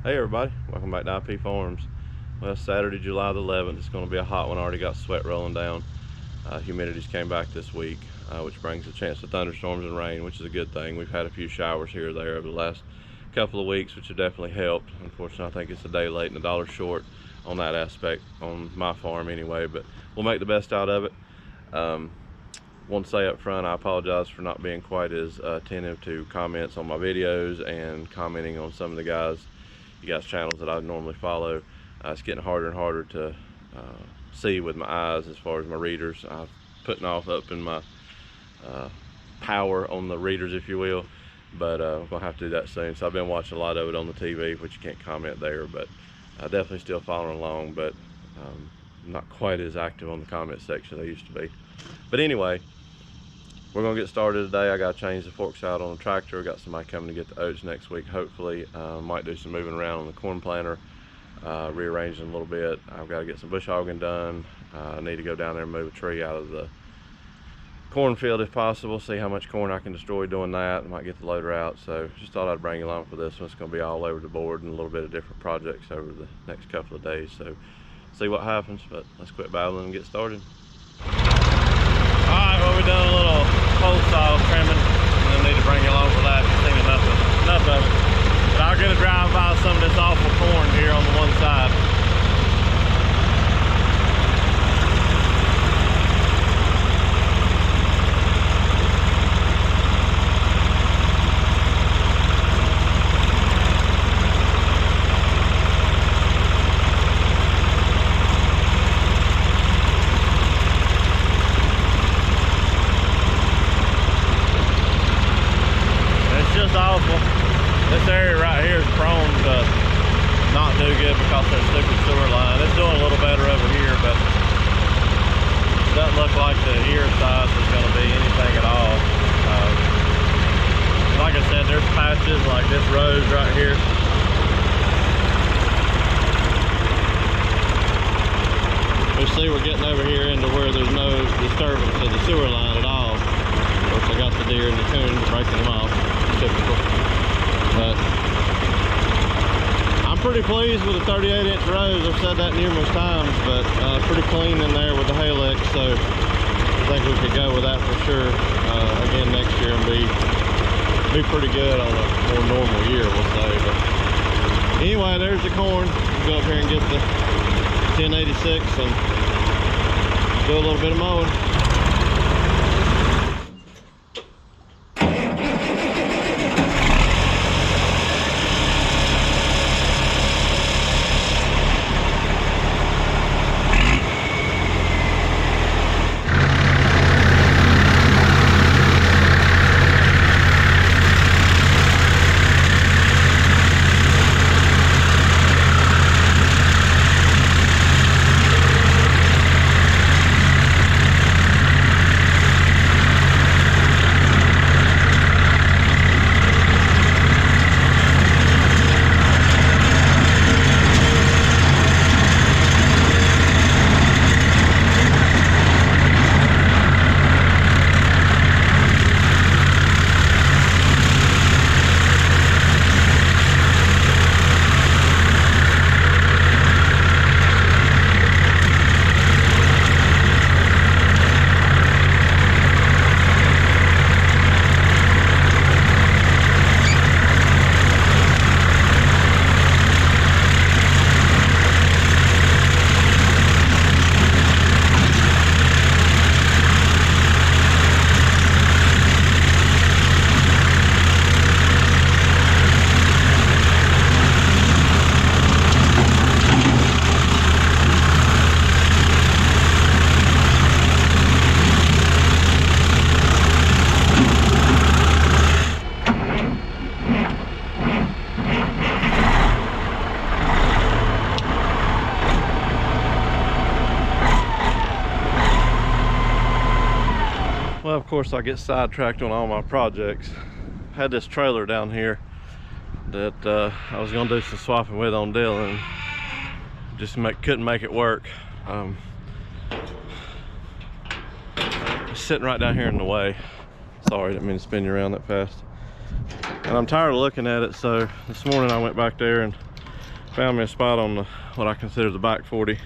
Hey everybody, welcome back to IP Farms. Well, Saturday, July the 11th, it's going to be a hot one. Already got sweat rolling down. Humidity's came back this week, which brings a chance of thunderstorms and rain, which is a good thing. We've had a few showers here or there over the last couple of weeks, which have definitely helped. Unfortunately, I think it's a day late and $1 short on that aspect on my farm anyway, but we'll make the best out of it. Want to say up front, I apologize for not being quite as attentive to comments on my videos and commenting on some of you guys channels that I normally follow. It's getting harder and harder to see with my eyes as far as my readers. I'm putting off up in my power on the readers, if you will, but I'm gonna have to do that soon. So I've been watching a lot of it on the TV, which you can't comment there, but definitely still following along, but not quite as active on the comment section as I used to be. But anyway, we're gonna get started today. I gotta change the forks out on the tractor. I got somebody coming to get the oats next week, hopefully. Might do some moving around on the corn planter, rearranging a little bit. I've got to get some bush hogging done. I need to go down there and move a tree out of the cornfield if possible, see how much corn I can destroy doing that. I might get the loader out. So just thought I'd bring you along for this one. It's gonna be all over the board and a little bit of different projects over the next couple of days. So see what happens, but let's quit babbling and get started. Alright, well, we've done a little pole saw trimming, and then need to bring you along for that. You've seen enough of it. But I'll get a drive by some of this awful corn here on the one side. Awful. This area right here is prone to not do good because of their stupid sewer line. It's doing a little better over here, but it doesn't look like the ear size is going to be anything at all. Like I said, there's patches like this rose right here. We see we're getting over here into where there's no disturbance of the sewer line at all. Of course, I got the deer and the coons breaking them off. Typical. But I'm pretty pleased with the 38-inch rows. I've said that numerous times, but pretty clean in there with the Halix, so I think we could go with that for sure again next year and be pretty good on a more normal year, we'll say. But anyway, there's the corn. We'll go up here and get the 1086 and do a little bit of mowing. Well, of course, I get sidetracked on all my projects. Had this trailer down here that I was gonna do some swapping with on Dylan. Just couldn't make it work. It's sitting right down here in the way. Sorry, didn't mean to spin you around that fast. And I'm tired of looking at it, so this morning I went back there and Found me a spot on the, what I consider the back 40,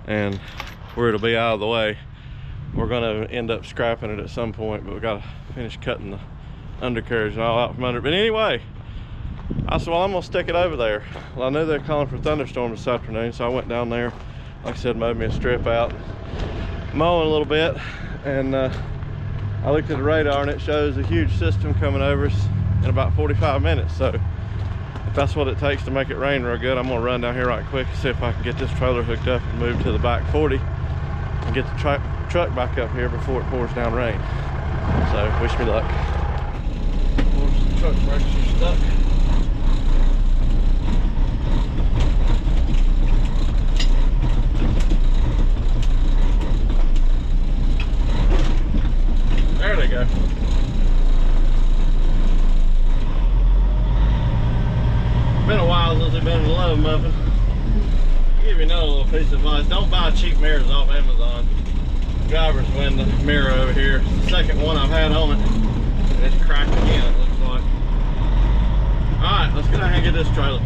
and where it'll be out of the way. We're gonna end up scrapping it at some point, but we gotta finish cutting the undercarriage and all out from under. But anyway, I said, well, I'm gonna stick it over there. Well, I knew they were calling for thunderstorms this afternoon, so I went down there, like I said, mowed me a strip out, mowing a little bit, and I looked at the radar and it shows a huge system coming over us in about 45 minutes. So if that's what it takes to make it rain real good, I'm gonna run down here right quick and see if I can get this trailer hooked up and move to the back 40 and get the truck back up here before it pours down rain. So wish me luck. Of course, the truck brakes are stuck. There they go. Been a while since they've been in love muffin. I'll give you another little piece of advice. Don't buy cheap mirrors off Amazon. Driver's window mirror over here. It's the second one I've had on it. And it's cracked again, it looks like. Alright, let's get out here and get this trailer.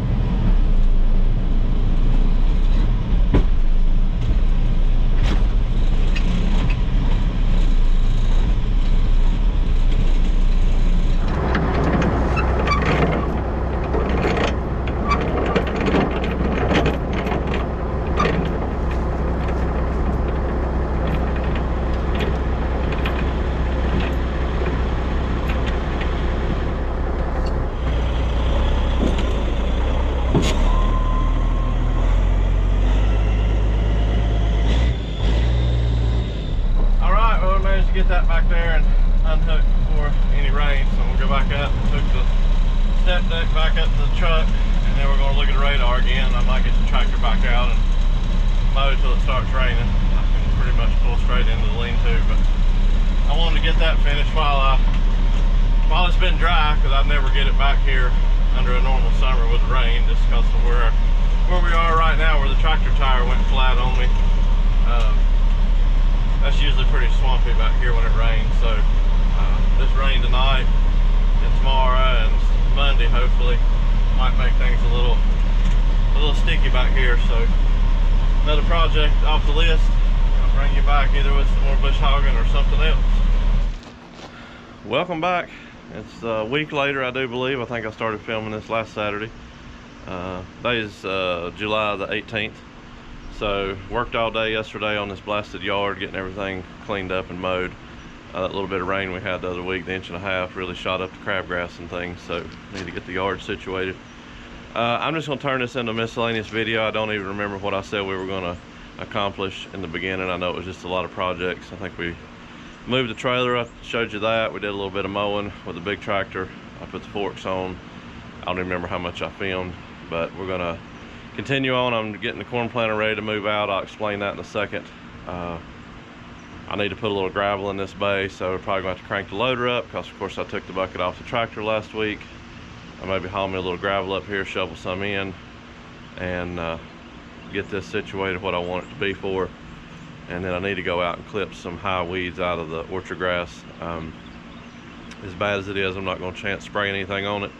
Get that back there and unhook before any rain. So we'll go back up and hook the step deck back up to the truck, and then we're going to look at the radar again. I might get the tractor back out and mow till it starts raining. I can pretty much pull straight into the lean-to, but I wanted to get that finished while it's been dry, because I'd never get it back here under a normal summer with the rain, just because of where we are right now, where the tractor tire went flat on me. That's usually pretty swampy back here when it rains. So this rain tonight and tomorrow and Monday hopefully might make things a little sticky back here. So another project off the list. I'll bring you back either with some more bush hogging or something else. Welcome back. It's a week later, I do believe. I think I started filming this last Saturday. Today is July the 18th. So worked all day yesterday on this blasted yard, getting everything cleaned up and mowed. That little bit of rain we had the other week, the inch and a half, really shot up the crabgrass and things, so need to get the yard situated. I'm just going to turn this into a miscellaneous video. I don't even remember what I said we were going to accomplish in the beginning. I know it was just a lot of projects. I think we moved the trailer, I showed you that. We did a little bit of mowing with the big tractor. I put the forks on. I don't even remember how much I filmed, but we're going to continue on. I'm getting the corn planter ready to move out. I'll explain that in a second. I need to put a little gravel in this bay, so we're probably going to have to crank the loader up, because of course I took the bucket off the tractor last week. I maybe haul me a little gravel up here, shovel some in, and get this situated what I want it to be for. And then I need to go out and clip some high weeds out of the orchard grass. As bad as it is, I'm not going to chance spraying anything on it.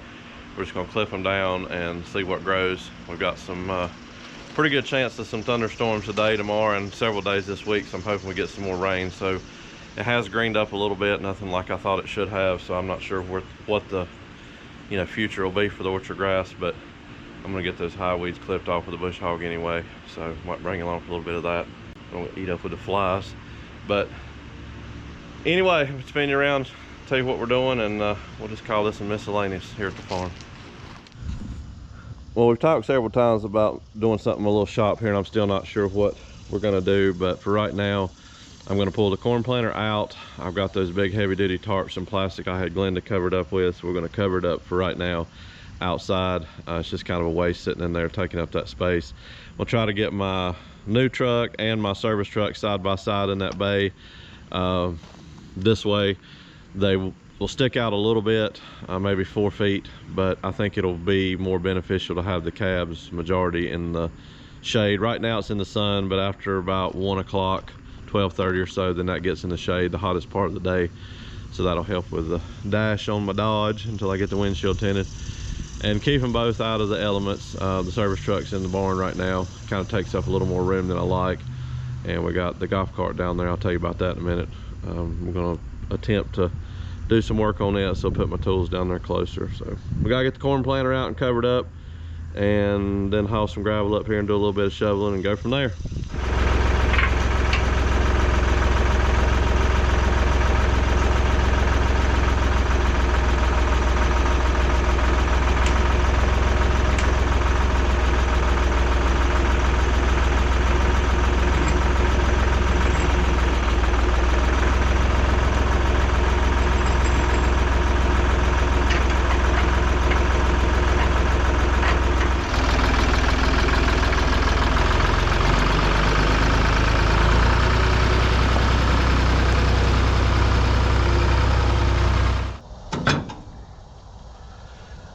We're just going to clip them down and see what grows. We've got some pretty good chance of some thunderstorms today, tomorrow, and several days this week, so I'm hoping we get some more rain. So it has greened up a little bit, nothing like I thought it should have, so I'm not sure what the future will be for the orchard grass, but I'm going to get those high weeds clipped off with a bush hog anyway, so might bring along a little bit of that. Don't eat up with the flies. But anyway, I'm spinning you around, tell you what we're doing, and we'll just call this a miscellaneous here at the farm. Well, we've talked several times about doing something a little shop here, and I'm still not sure what we're going to do, but for right now I'm going to pull the corn planter out. I've got those big heavy duty tarps and plastic I had Glenda covered up with, so we're going to cover it up for right now outside. It's just kind of a waste sitting in there taking up that space. We'll try to get my new truck and my service truck side by side in that bay. This way they will stick out a little bit, maybe 4 feet, but I think it'll be more beneficial to have the cabs majority in the shade. Right now it's in the sun, but after about 1 o'clock, 12:30 or so, then that gets in the shade, the hottest part of the day. So that'll help with the dash on my Dodge until I get the windshield tinted. and keep them both out of the elements. The service truck's in the barn right now, kind of takes up a little more room than I like, and we got the golf cart down there. I'll tell you about that in a minute. We're gonna attempt to do some work on it, so I'll put my tools down there closer. So we gotta get the corn planter out and covered up, and then haul some gravel up here and do a little bit of shoveling and go from there.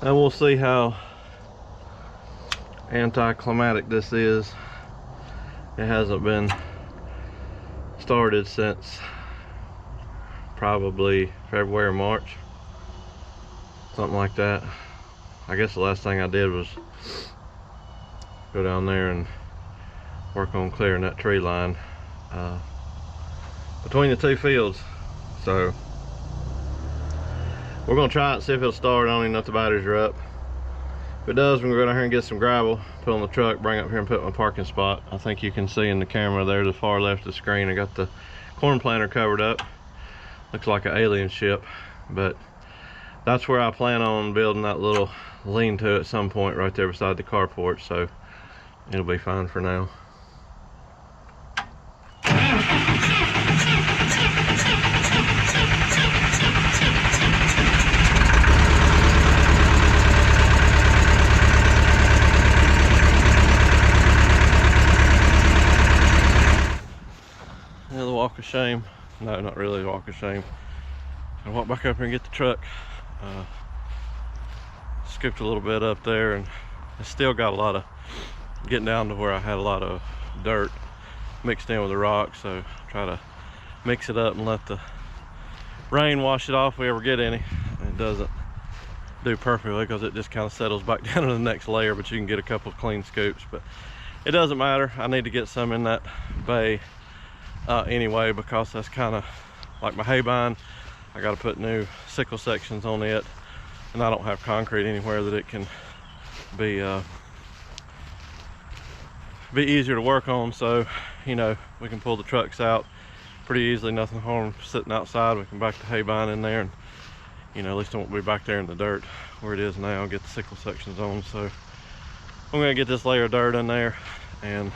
And we'll see how anticlimactic this is. It hasn't been started since probably February or March, something like that. I guess the last thing I did was go down there and work on clearing that tree line between the two fields. So we're gonna try it and see if it'll start. I don't even know if the batteries are up. If it does, we're gonna go down here and get some gravel, put on the truck, bring it up here and put it in my parking spot. I think you can see in the camera there, the far left of the screen, I got the corn planter covered up. Looks like an alien ship, but that's where I plan on building that little lean-to at some point right there beside the carport, so it'll be fine for now. Walk of shame. No, not really a walk of shame. I walk back up here and get the truck. Scooped a little bit up there, and I still got a lot of getting down to where I had a lot of dirt mixed in with the rock, so try to mix it up and let the rain wash it off if we ever get any. It doesn't do perfectly because it just kind of settles back down to the next layer, but you can get a couple of clean scoops. But it doesn't matter. I need to get some in that bay anyway, because that's kind of like my hay bind. I got to put new sickle sections on it, and I don't have concrete anywhere that it can be easier to work on. So, you know, we can pull the trucks out pretty easily, nothing harm sitting outside. We can back the hay bind in there, and you know, at least I won't be back there in the dirt where it is now. Get the sickle sections on. So I'm gonna get this layer of dirt in there, and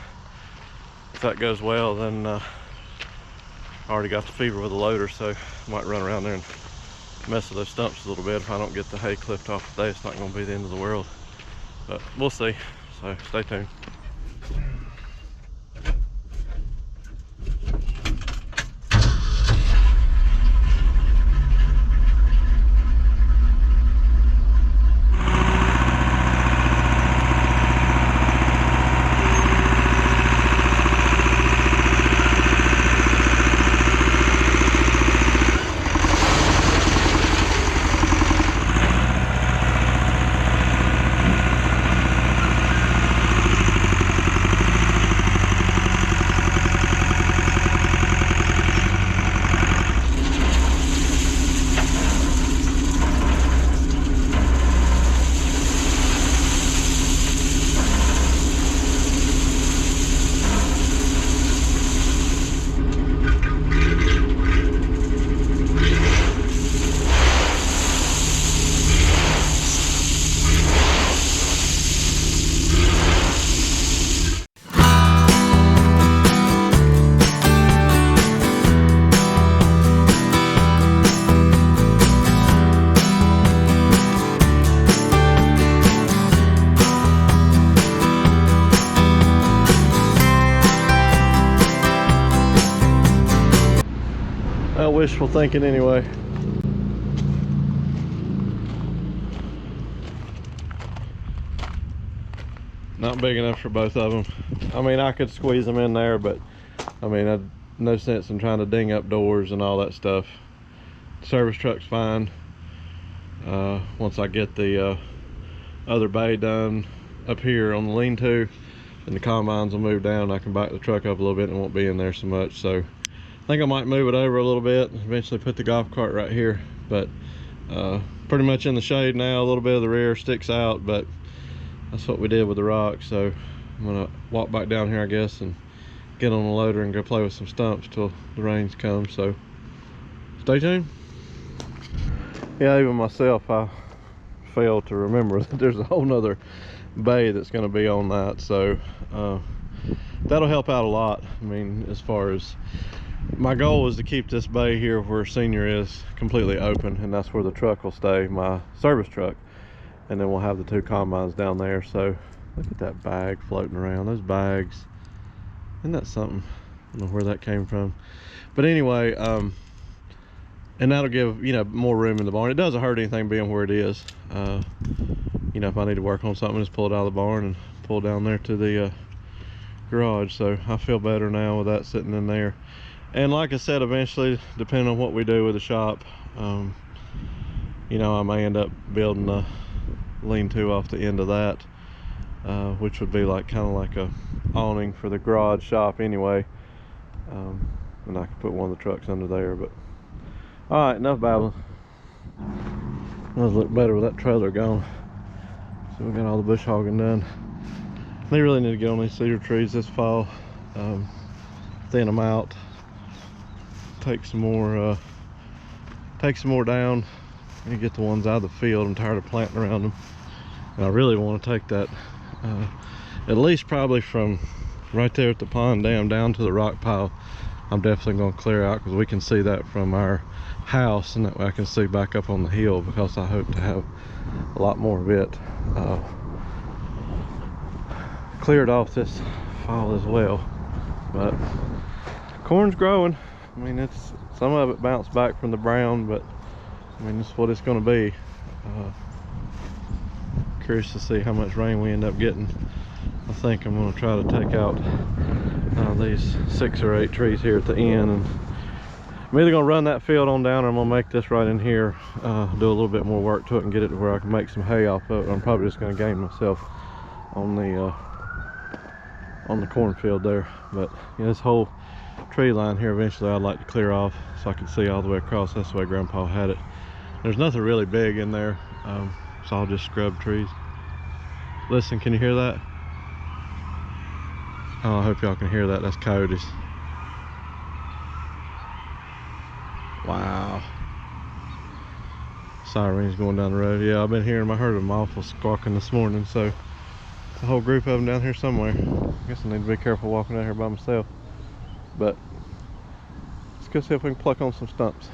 if that goes well, then I already got the fever with the loader, so I might run around there and mess with those stumps a little bit. If I don't get the hay clipped off today, it's not going to be the end of the world, but we'll see. So stay tuned. Wishful thinking anyway. Not big enough for both of them. I mean, I could squeeze them in there, but I mean, no sense in trying to ding up doors and all that stuff. Service truck's fine. Once I get the other bay done up here on the lean-to, and the combines will move down. I can back the truck up a little bit and it won't be in there so much. So I think I might move it over a little bit and eventually put the golf cart right here. But pretty much in the shade now. A little bit of the rear sticks out, but that's what we did with the rock. So I'm gonna walk back down here, I guess, and get on the loader and go play with some stumps till the rains come. So stay tuned. Yeah, even myself, I failed to remember that there's a whole nother bay that's going to be on that. So that'll help out a lot. I mean, as far as my goal is to keep this bay here where Senior is completely open, and that's where the truck will stay, my service truck, and then we'll have the 2 combines down there. So look at that bag floating around. Those bags, isn't that something? I don't know where that came from, but anyway, and that'll give, you know, more room in the barn. It doesn't hurt anything being where it is. You know, if I need to work on something, just pull it out of the barn and pull down there to the garage. So I feel better now with that sitting in there. And like I said, eventually, depending on what we do with the shop, you know, I may end up building a lean-to off the end of that, which would be like kind of like a awning for the garage shop anyway. And I could put one of the trucks under there. But all right, enough babbling. Does look better with that trailer gone. So we got all the bush hogging done. They really need to get on these cedar trees this fall, thin them out, take some more down, and get the ones out of the field. I'm tired of planting around them, and I really want to take that at least probably from right there at the pond dam down to the rock pile. I'm definitely going to clear out because we can see that from our house, and that way I can see back up on the hill, because I hope to have a lot more of it cleared off this fall as well. But corn's growing. I mean, it's some of it bounced back from the brown, but I mean, this is what it's going to be. Curious to see how much rain we end up getting. I think I'm going to try to take out these 6 or 8 trees here at the end, and I'm either going to run that field on down, or I'm going to make this right in here, do a little bit more work to it and get it to where I can make some hay off of it. I'm probably just going to game myself on the cornfield there. But you know, this whole tree line here, eventually I'd like to clear off so I can see all the way across. That's the way Grandpa had it. There's nothing really big in there, so I'll just scrub trees. Listen, can you hear that? Oh, I hope y'all can hear that. That's coyotes. Wow. Sirens going down the road. Yeah, I've been hearing, I heard them awful squawking this morning, so a whole group of them down here somewhere. I guess I need to be careful walking down here by myself. But let's go see if we can pluck on some stumps.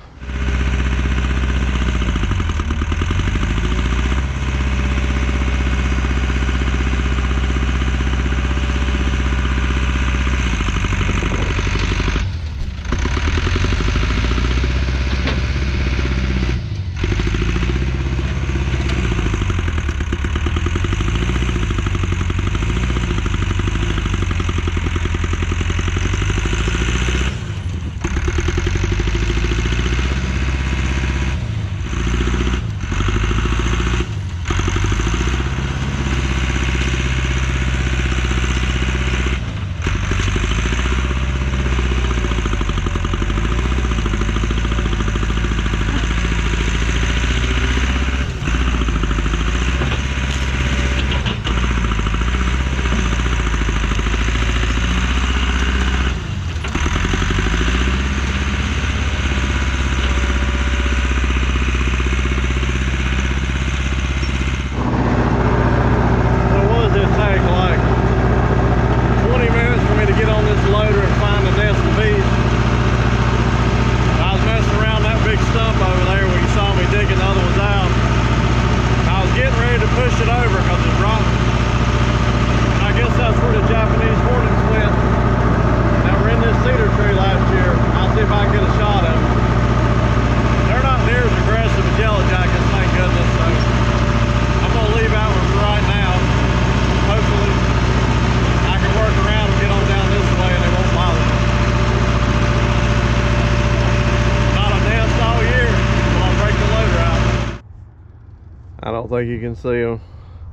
I don't think you can see them.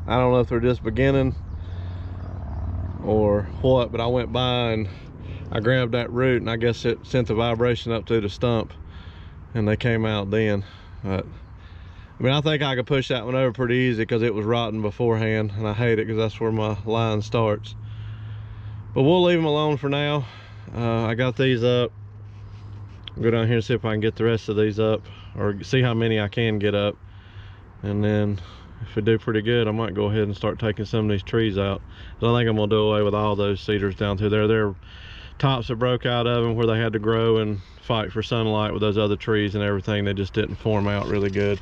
I don't know if they're just beginning or what, but I went by and I grabbed that root, and I guess it sent the vibration up through the stump and they came out then. But I mean, I think I could push that one over pretty easy because it was rotten beforehand, and I hate it because that's where my line starts. But we'll leave them alone for now. I got these up. I'll go down here and see if I can get the rest of these up, or see how many I can get up. And then if we do pretty good, I might go ahead and start taking some of these trees out. I think I'm gonna do away with all those cedars down through there. Their tops that broke out of them where they had to grow and fight for sunlight with those other trees and everything. They just didn't form out really good.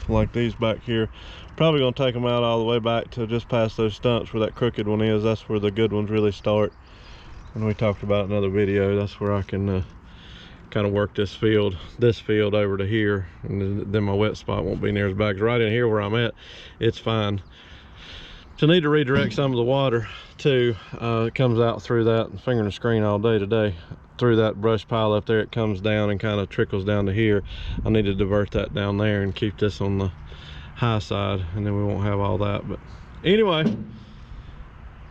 Like these back here. Probably gonna take them out all the way back to just past those stumps where that crooked one is. That's where the good ones really start. And we talked about in another video, that's where I can kind of work this field over to here, and then my wet spot won't be near as bad. Right in here where I'm at, it's fine. So I need to redirect some of the water too. It comes out through that, fingering the screen all day today, through that brush pile up there. It comes down and kind of trickles down to here. I need to divert that down there and keep this on the high side, and then we won't have all that. But anyway,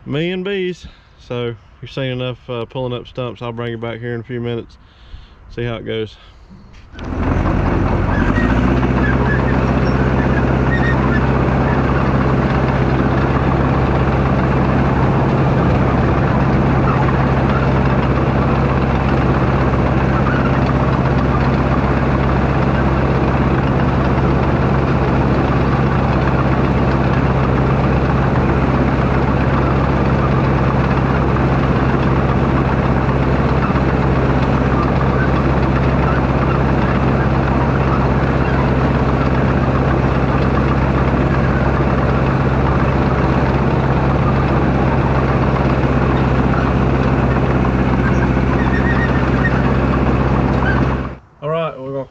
me and bees. So you've seen enough pulling up stumps. I'll bring you back here in a few minutes, see how it goes.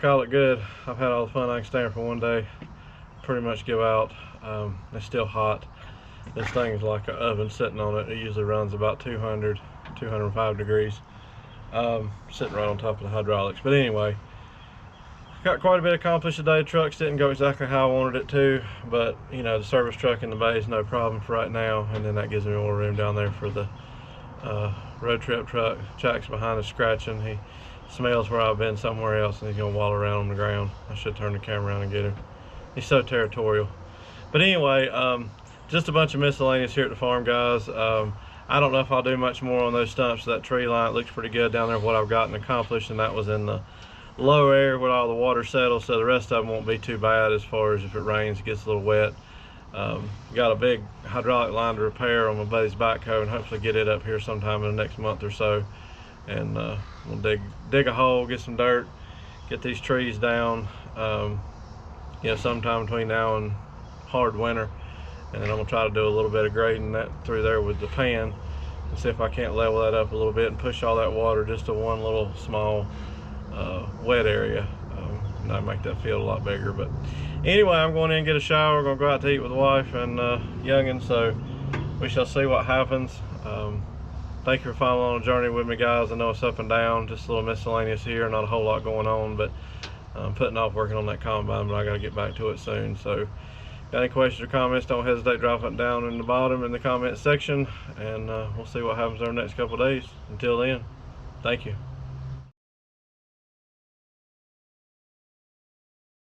Call it good. I've had all the fun I can stand for one day. Pretty much give out. It's still hot. This thing is like an oven sitting on it. It usually runs about 200, 205 degrees. Sitting right on top of the hydraulics. But anyway, got quite a bit accomplished today. Trucks didn't go exactly how I wanted it to, but you know, the service truck in the bay is no problem for right now, and then that gives me more room down there for the road trip truck. Jack's behind us scratching. He smells where I've been somewhere else, and he's gonna waddle around on the ground. I should turn the camera around and get him. He's so territorial. But anyway, just a bunch of miscellaneous here at the farm, guys. I don't know if I'll do much more on those stumps. That tree line, it looks pretty good down there, what I've gotten accomplished, and that was in the low area where all the water settles, so the rest of them won't be too bad as far as if it rains, it gets a little wet. Got a big hydraulic line to repair on my buddy's backhoe, and hopefully get it up here sometime in the next month or so. And we'll dig a hole, get some dirt, get these trees down, you know, sometime between now and hard winter. And then I'm gonna try to do a little bit of grading that through there with the pan and see if I can't level that up a little bit and push all that water just to one little small wet area. And that'll make that field a lot bigger. But anyway, I'm going in and get a shower. We're gonna go out to eat with the wife and youngin, so we shall see what happens. Thank you for following on a journey with me, guys. I know it's up and down, just a little miscellaneous here, not a whole lot going on, but I'm putting off working on that combine, but I got to get back to it soon. So got any questions or comments, don't hesitate to drop it down in the bottom in the comment section, and we'll see what happens over the next couple of days. Until then, thank you.